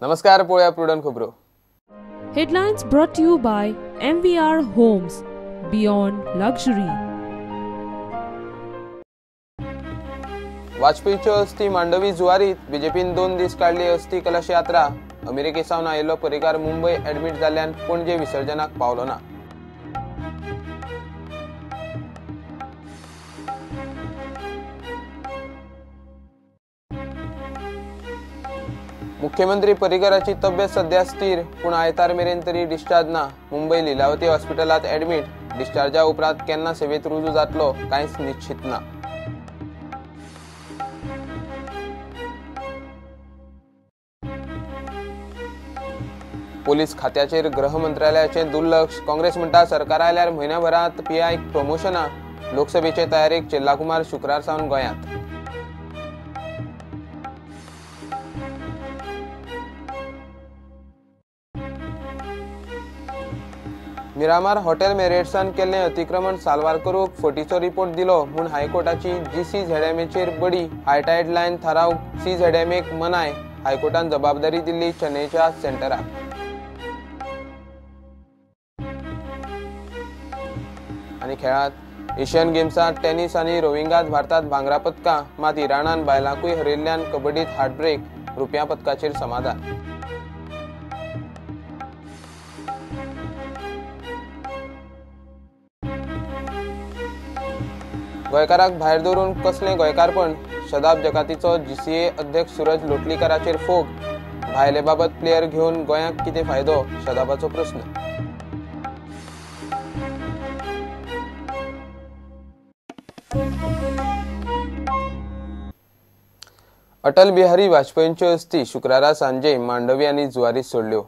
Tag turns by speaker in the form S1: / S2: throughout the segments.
S1: नमस्कार, पळया प्रुडंट खबरो.
S2: Headlines brought to you by MVR Homes, Beyond Luxury.
S1: वाजपेयीच्यो अस्थी मांडवी जुवारीत बीजेपीन 2 दीस काढली अस्थी कलश यात्रा. अमेरिकेसावन आयिल्लो परिकार मुंबय एडमिट जाल्ल्यान पणजे विसर्जनाक पावलो ना. मुख्यमंत्री परिकराची तब्येत सध्या स्थिर, पूण आयतार मेरेन तरी डिस्चार्ज ना. मुंबय लीलावती हॉस्पिटलात एडमिट. डिस्चार्जा उपरांत केन्ना सेवेत रुजू जातलो कांयच निश्चित ना. पोलीस खात्याचेर गृह मंत्रालयाचे दुर्लक्ष. काँग्रेस म्हणटा सरकार आयल्यार म्हयन्याभरात पीआयक प्रमोशनां. लोकसभेचे तयारेक चेल्लाकुमार शुक्रार सावन गोंयांत. मिरामार हॉटेल मेरेट्सान केल्ले अतिक्रमण साल्वार करूंक फटीचो रिपोर्ट दिलो म्हूण हायकोर्टाची GCZMAचेर बडी. हायटायड लायन थारावंक CZMAक मनाय. हायकोर्टान जबाबदारी दिल्ली चेन्नईच्या सेंटराक. आनी खेळांत एशियन गेम्सांत टेनिस आनी रोविंगांत भारतात भांगरा पदकां. मात इराणान बायलांकूय हरयिल्ल्यान कबड्डीत हार्टब्रेक. रुप्या पदकाचेर समाधान. गोंयकाराक भायर दवरून कसलें गोंयकारपण. शदाब जकातीचो GCA अध्यक्ष सूरज लोटलीकराचेर फोग. भायले बाबत प्लेयर घेवन गोंयाक कितें फायदो, शदाबाचो प्रस्न. अटल बिहारी वाजपेयींच्यो अस्थी शुक्रारा सांजे मांडवी आनी जुवारीत सोडल्यो.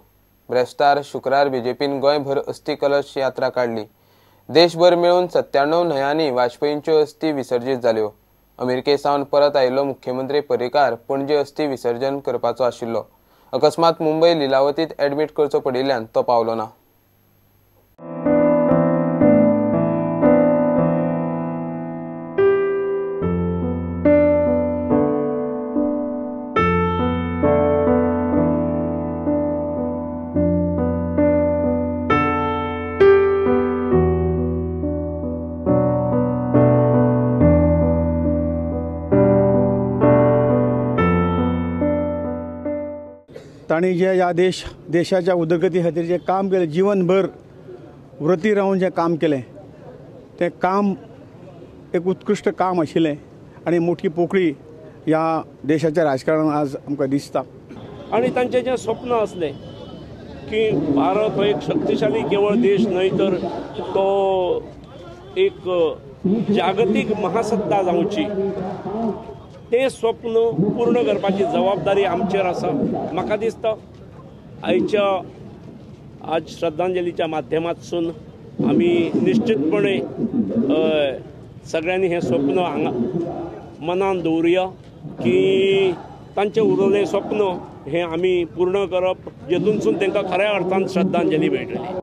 S1: ब्रेस्तार शुक्रार बीजेपीन गोंयभर अस्थी कलश यात्रा काढली. देशभर मेळून 97 न्हंयांनी वाजपेयींच्यो अस्थी विसर्जीत जाल्यो. अमेरिकेसावन परत आयिल्लो मुख्यमंत्री परिकार पणजे अस्थी विसर्जन करपाचो आशिल्लो. अकस्मात मुंबय लीलावतीत एडमिट करचो पडिल्ल्यान तो पावलो ना.
S3: ताणी जे ह्या देशाच्या उदरगती खातीर जे काम केलें, जीवनभर व्रती रावन जे काम केलें, तें काम एक उत्कृश्ट काम आशिल्लें आनी मोठी पोकळी ह्या देशाच्या राजकारणांत आज आमकां दिसता.
S4: आणि तांचें जें स्वप्न आसलें की भारत हो एक शक्तिशाली केवळ देश न्हय तर तो एक जागतीक महासत्ता जावची, तें स्वप्न पूर्ण करपाची जबाबदारी आमचेर आसा. म्हाका दिसता आज श्रद्धांजलीच्या माध्यमांतसून आमी निश्चितपणे सगळ्यांनी हें स्वप्न हांगा मनान दवरुया की तांचें उरलें स्वप्न हें आमी पूर्ण करप, जेतूनसून तांकां खऱ्या अर्थान श्रद्धांजली मेळटली.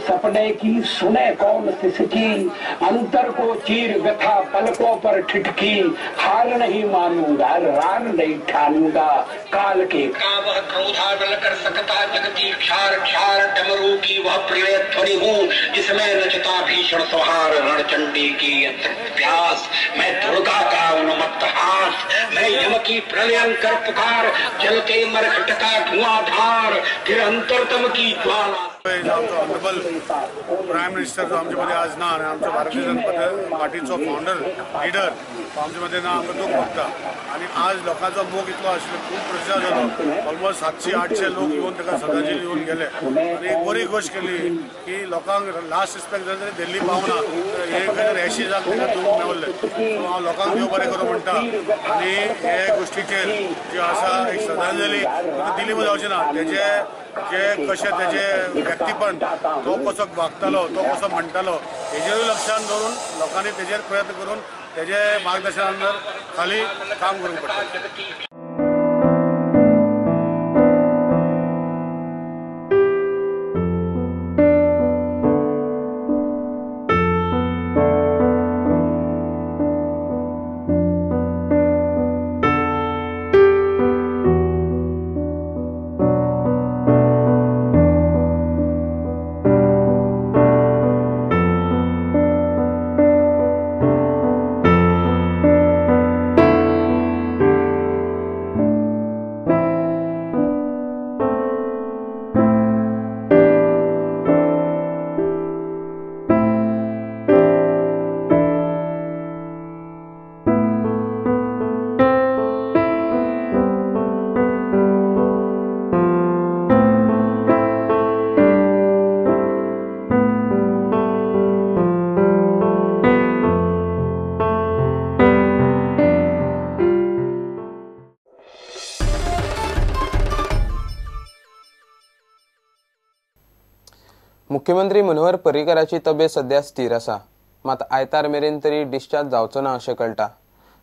S5: सपने की सुने कौन सिसकी, अंतर को चीर व्यथा पलकों पर ठिठकी, हार नहीं मानूंगा रार नहीं ठानूंगा, काल के कावह क्रोधा डल कर सकता जगती क्षार क्षार डमरू की वह प्रिय ध्वनि हूँ, जिसमें नचता भीषण संहार रणचंडी की प्यास। मैं दुर्गा का उन्मत्त हास, मैं यम की प्रलयंकर पुकार, जलते मरकट का धुआंधार, फिर अंतरतम की ज्वाला।
S6: आमचो ऑनरेबल प्रायम मिनिस्टर जो आमचे मदीं आज ना आनी आमचो भारतीय जनता पार्टीचो फाउंडर लिडर आमचे मदीं ना आमकां दूख भोगता आनी आज लोकांचो मोग इतलो आशिल्लो खूब प्रचार जालो ऑलमोस्ट 700-800 लोक येवन ताका श्रद्धांजली दिवन गेले आनी एक बरी गोश्ट केली की लोकांक लास्ट रिस्पेक्ट जाता तरी दिल्ली पावना हे खंय 80 जाग ताका दिवंक मेवल्ले सो हांव लोकांक देव बरें करूं म्हणटा आनी हे गोश्टीचेर जी आसा एक श्रद्धांजली दिल्ली जावची ना तेजे जे कशें तेजे व्यक्तीपण तो कसो वागतालो तो कसो म्हणटालो हेजेरूय लक्षांत दवरून लोकांनी तेजेर प्रयत्न करून तेजे मार्गदर्शना खाली काम करूंक पडटा.
S1: मुख्यमंत्री मनोहर पर्रीकाराची तब्येत सध्या स्थिर आसा मात आयतार मेरेन तरी डिस्चार्ज जावचो ना अशें कळटा.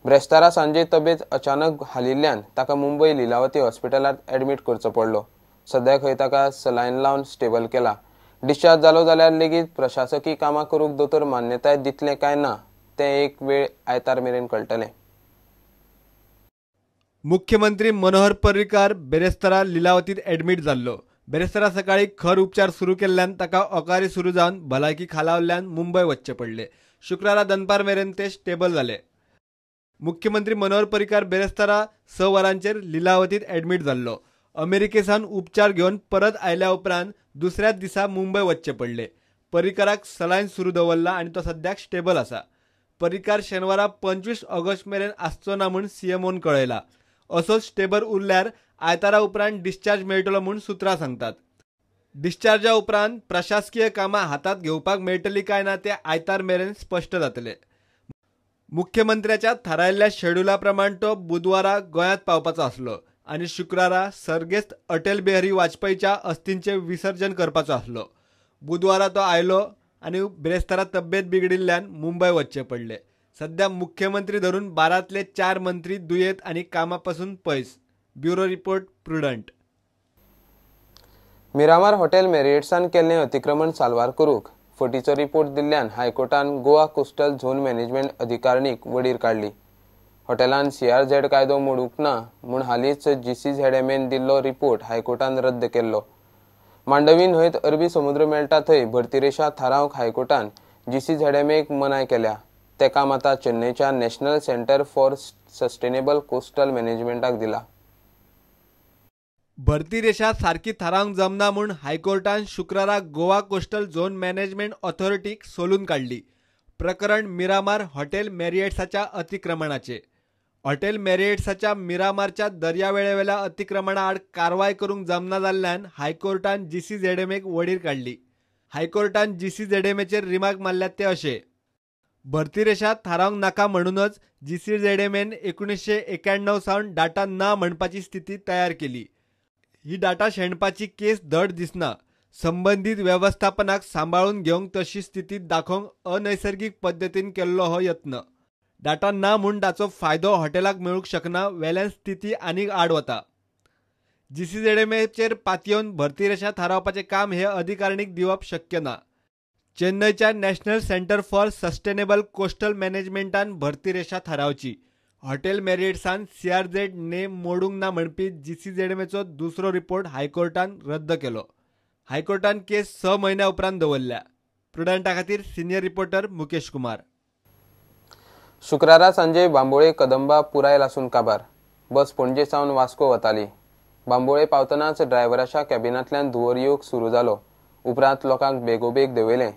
S1: ब्रेस्तारा सांजे तब्येत अचानक हालिल्ल्यान ताका मुंबय लिलावती हॉस्पिटलांत एडमिट करचो पडलो. सध्या खंय ताका सलायन लावन स्टेबल केला. डिस्चार्ज जालो जाल्यार लेगीत प्रशासकी कामां करूंक दोतोर मान्यताय दितले काय ना तें एक वेळ आयतार मेरेन कळटलें.
S7: मुख्यमंत्री मनोहर पर्रीकार बेरेस्तारा लिलावतीत एडमिट जाल्लो. बेरेस्तारा सकाळी खर उपचार सुरू केल्ल्यान ताका ओकारी सुरू जावन भलायकी खालावल्ल्यान मुंबय वचचे पडले. शुक्रारा दनपार मेरेन ते स्टेबल जाले. मुख्यमंत्री मनोहर पर्रीकार बेरेस्तारा 6 वरांचेर लिलावतीत एडमिट जाल्लो. अमेरिकेसान उपचार घेवन परत आयल्या उपरांत दुसऱ्याच दिसा मुंबय वचचे पडले. पर्रीकाराक सलायन सुरू दवरला आनी तो सद्याक स्टेबल आसा. पर्रीकार शेनवारा 25 ऑगस्ट मेरेन आसचो ना म्हूण सीएमओन कळयला. असोच स्टेबल उरल्यार आयतारा उपरांत डिस्चार्ज मेळटलो म्हूण सुत्रां सांगतात. डिस्चार्जा उपरांत प्रशासकीय कामां हातात घेवपाक मेळटली काय ना ते आयतार मेरेन स्पश्ट जातले. मुख्यमंत्र्याच्या थारायल्ल्या शेड्युला प्रमाण तो बुधवारा गोंयांत पावपाचो आसलो आनी शुक्रारा सर्गेस्त अटल बिहारी वाजपेयीच्या अस्थींचे विसर्जन करपाचो आसलो. बुधवारा तो आयलो आनी बेरेस्तारा तब्येत बिगडिल्ल्यान मुंबय वचचे पडले. सध्या मुख्यमंत्री धरून 12तले 4 मंत्री दुयेंत आनी कामापासून पयस. Bureau report Prudent.
S1: Miramar hotel मॅरियट्सान केल्लें अतिक्रमण साल्वार करूंक फटीचो रिपोर्ट दिल्ल्यान हायकोर्टान गोवा कोस्टल झोन मॅनेजमेंट अधिकारणीक वडीर काडली. हॉटेलान CRZ कायदो मोडूंक ना म्हूण हालींच GCZMAन दिल्लो रिपोर्ट हायकोर्टान रद्द केल्लो. मांडवी न्हंयत अरबी समुद्र मेळटा थंय भरती रेशा थारावंक हायकोर्टान GCZMAक मनाय केल्या. ते काम आतां चेन्नईच्या national centre for sustainable coastal मॅनेजमेंटाक दिला.
S7: भरती रेशा सारकी थारावंक जमना म्हूण हायकोर्टान शुक्रारा गोवा कोस्टल झोन मॅनेजमेंट ऑथॉरिटीक सोलून काडली. प्रकरण मिरामार हॉटेल मॅरियट्साच्या अतिक्रमणाचे. हॉटेल मॅरियट्साच्या मिरामारच्या दर्यावेळेवेल्या अतिक्रमणा आड कारवाय करूंक जमना जाल्ल्यान हायकोर्टान GCZMAक वडीर काडली. हायकोर्टान GCZMAचेर रिमार्क मारल्यात ते अशे. भरती रेशा थारावंक नाका म्हणूनच GCZMAन 1991 सावन डाटा ना म्हणपाची स्थिती तयार केली. ही डाटा शेणपाची केस धड दिसना. संबंधीत व्यवस्थापनाक सांबाळून घेवंक तशी स्थिती दाखोवंक अनैसर्गीक पद्दतीन केल्लो हो यत्न. डाटा ना म्हूण ताचो फायदो हॉटेलाक मेळूंक शकना वेल्यान स्थिती आनीक आड वता. GCZMAचेर पातयेवन भरती रेशा थारावपाचें काम हे अधिकारणीक दिवप शक्य ना. चेन्नईच्या national centre for sustainable coastal मॅनेजमेंटान भरती रेशा थारावची. हॉटेल मॅरियट्सान CRZ नेम मोडूंक ना म्हणपी GCZMAचो दुसरो रिपोर्ट हायकोर्टान रद्द केलो. हायकोर्टान केस 6 म्हयन्या उपरांत दवरल्या. प्रुडंटा खातीर सिनियर रिपोर्टर मुकेश कुमार.
S1: शुक्रारा सांजे बांबोळे कदंबा पुराय लासून काबार. बस पणजे सावन वास्को वताली. बांबोळे पावतनाच ड्रायव्हराच्या कॅबिनांतल्यान धुंवर येवंक सुरू जालो. उपरांत लोकांक बेगोबेग देंवयलें.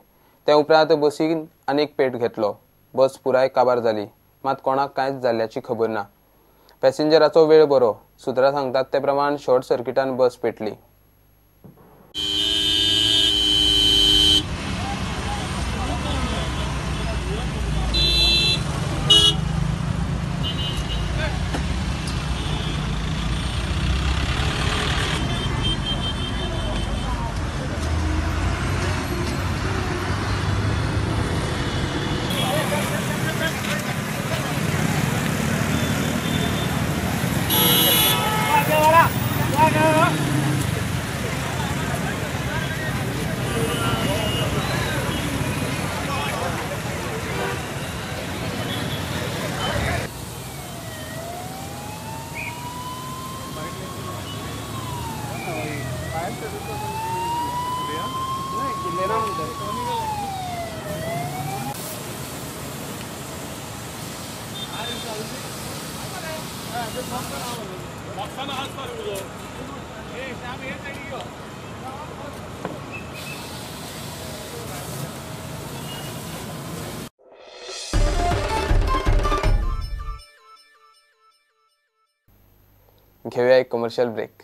S1: ते उपरांत बसीन आनीक पेट घेतलो. बस पुराय काबार जाली, मात कोणाक कांयच जाल्ल्याची खबर ना. पॅसेंजराचो वेळ बरो. सुत्रां सांगतात ते प्रमाण शॉर्ट सर्किटान बस पेटली. घेऊया एक कमर्शियल ब्रेक.